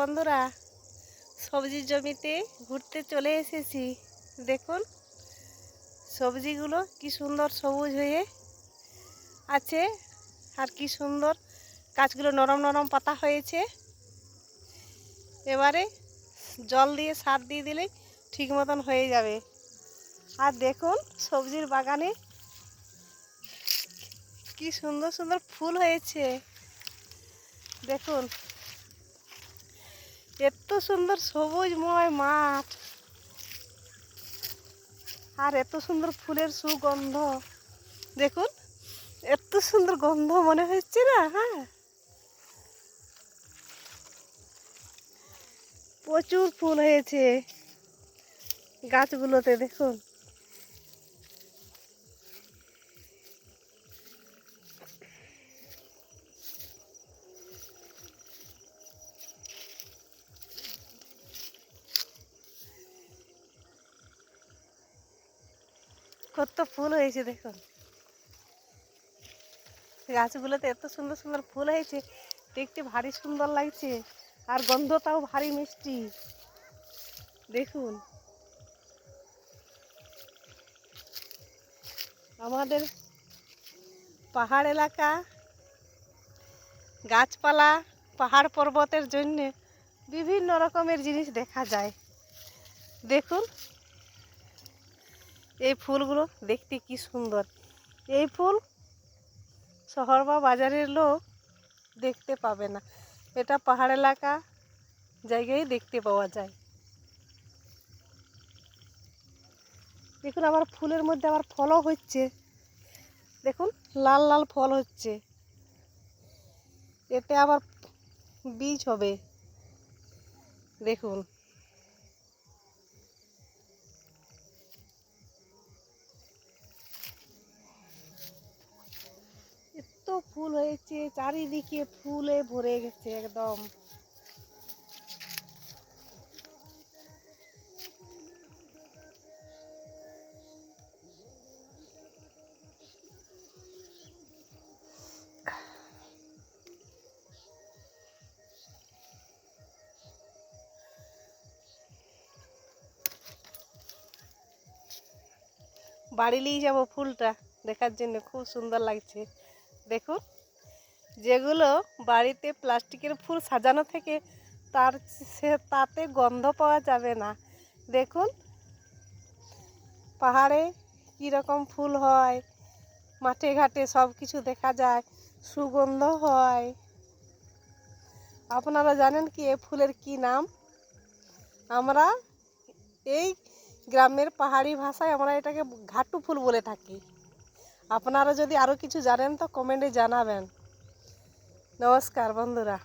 বন্ধুরা, সবজির জমিতে ঘুরতে চলে এসেছি। দেখুন সবজিগুলো কি সুন্দর সবুজ হয়ে আছে, আর কি সুন্দর গাছগুলো নরম নরম পাতা হয়েছে। এবারে জল দিয়ে সার দিয়ে দিলেই ঠিক মতন হয়ে যাবে। আর দেখুন সবজির বাগানে কি সুন্দর সুন্দর ফুল হয়েছে। দেখুন এত সুন্দর সবুজময় মাঠ, আর এত সুন্দর ফুলের সুগন্ধ। দেখুন এত সুন্দর গন্ধ মনে হচ্ছে না? হ্যাঁ, প্রচুর ফুল হয়েছে গাছগুলোতে। দেখুন কত ফুল হয়েছে। দেখুন গাছগুলোতে এত সুন্দর সুন্দর ফুল হয়েছে, দেখতে ভারী সুন্দর লাগছে, আর গন্ধটাও ভারী মিষ্টি। দেখুন আমাদের পাহাড় এলাকা, গাছপালা, পাহাড় পর্বতের জন্য বিভিন্ন রকমের জিনিস দেখা যায়। দেখুন এই ফুলগুলো দেখতে কি সুন্দর। এই ফুল শহর বা বাজারের লোক দেখতে পাবে না, এটা পাহাড় এলাকা জায়গায় দেখতে পাওয়া যায়। দেখুন আবার ফুলের মধ্যে আবার ফলও হচ্ছে। দেখুন লাল লাল ফল হচ্ছে, এতে আবার বীজ হবে। দেখুন এত ফুল হয়েছে, চারিদিকে ফুলে ভরে গেছে একদম। বাড়ি নিয়ে যাবো ফুলটা দেখার জন্য, খুব সুন্দর লাগছে। দেখুন যেগুলো বাড়িতে প্লাস্টিকের ফুল সাজানো থেকে তাতে গন্ধ পাওয়া যাবে না। দেখুন পাহাড়ে কীরকম ফুল হয়, মাঠে ঘাটে সব কিছু দেখা যায়, সুগন্ধ হয়। আপনারা জানেন কি এ ফুলের কি নাম? আমরা এই গ্রামের পাহাড়ি ভাষায় আমরা এটাকে ঘাটু ফুল বলে থাকি। আপনারা যদি আরও কিছু জানেন তো কমেন্টে জানাবেন। নমস্কার বন্ধুরা।